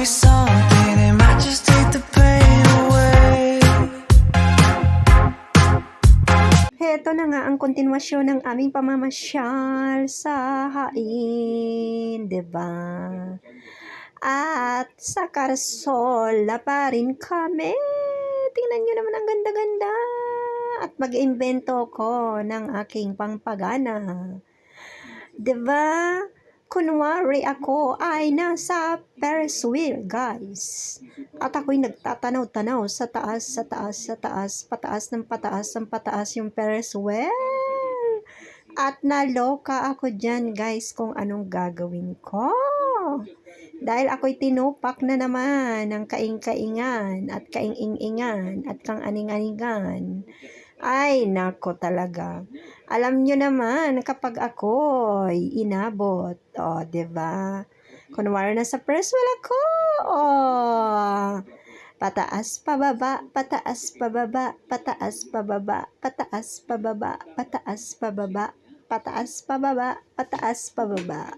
me something, it might just take the pain away. Heto na nga ang kontinuasyon ng aming pamamasyal sa Hain, diba? At sa Carsol na pa rin kami. Tingnan nyo naman ang ganda-ganda. At mag-imbento ko ng aking pangpagana. Diba? Kunwari ako ay nasa Ferris wheel, guys. At ako'y nagtatanaw-tanaw sa taas, pataas ng pataas yung Ferris wheel. At naloka ako dyan, guys, kung anong gagawin ko. Dahil ako'y tinupak na naman ng kaing-kaingan at kaing-ingan at kang aning-aningan. Ay, nako talaga. Alam nyo naman, kapag ako'y inabot, diba? Kunwari na sa first wheel ako, pataas, pababa, pataas, pababa, pataas, pababa, pataas, pababa, pataas, pababa, pataas, pababa, pataas, pababa.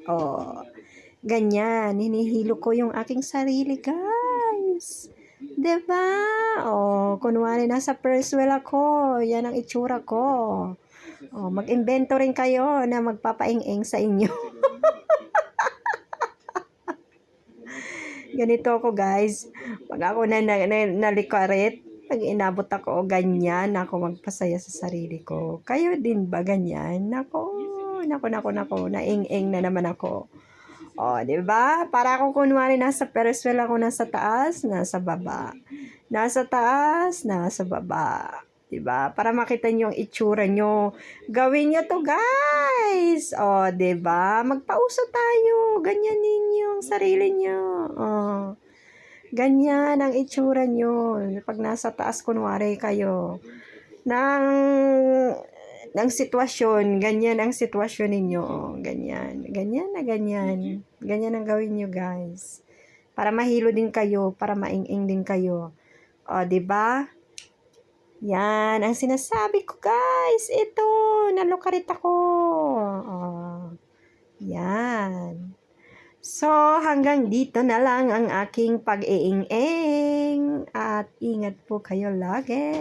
Ganyan, hinihilo ko yung aking sarili, guys. Diba? Kunwari nasa first wheel ako, yan ang itsura ko. Mag-invento rin kayo na magpapaing-ing sa inyo. Ganito ako, guys. Pag ako nalikarit, pag inabot ako, ganyan ako magpasaya sa sarili ko. Kayo din ba ganyan? Nako, naing-ing na naman ako. Diba? Para ako kunwari nasa Ferris wheel ako, nasa taas, nasa baba. Nasa taas, nasa baba. Diba? Para makita nyo yung itsura nyo. Gawin nyo to, guys. Diba? Magpauso tayo. Ganyan ninyo ang sarili nyo. Ganyan ang itsura nyo. Pag nasa taas, kunwari kayo. ng sitwasyon, ganyan ang sitwasyon ninyo, ganyan ang gawin nyo, guys, para mahilo din kayo, para maing-ing din kayo, diba? Yan ang sinasabi ko, guys. Ito, nalukarit ako. Yan. So, hanggang dito na lang ang aking pag-iing-ing, at ingat po kayo lagi.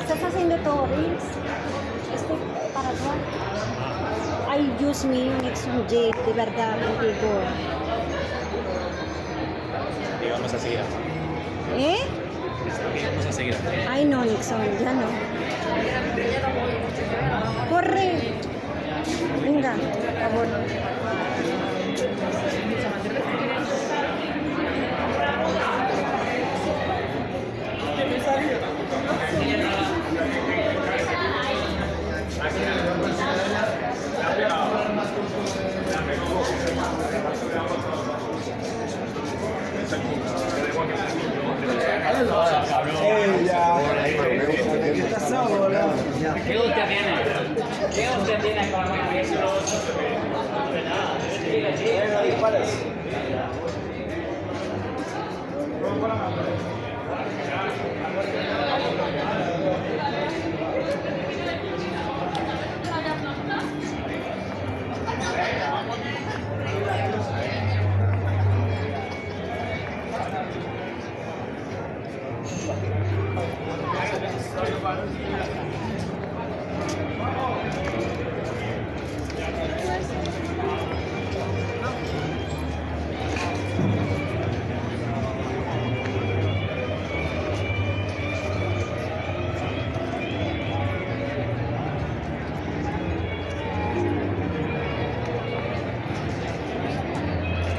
Sa Senatoris, para doon. Ay, Diyos mío, Nixon J, de verdad, contigo. Hindi ka masasira. Hindi ka masasira. Ay, no, Nixon, yan, no. Corre. Venga, favor.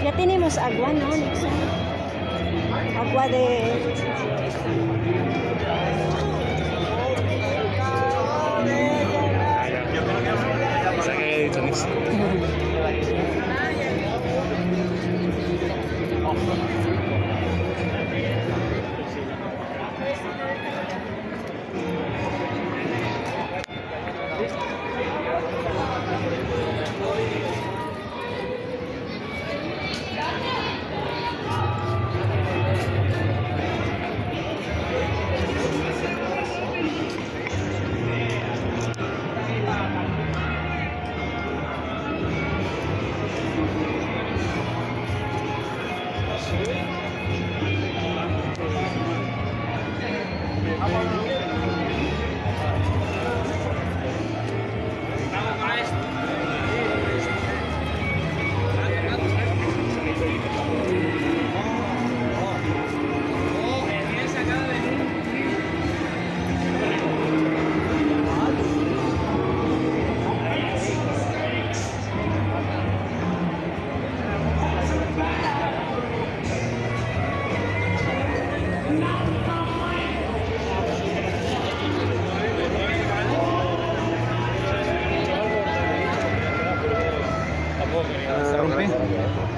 Ya tenemos agua, ¿no, Nixon? Agua de... Sa kaya dito next. Rompe.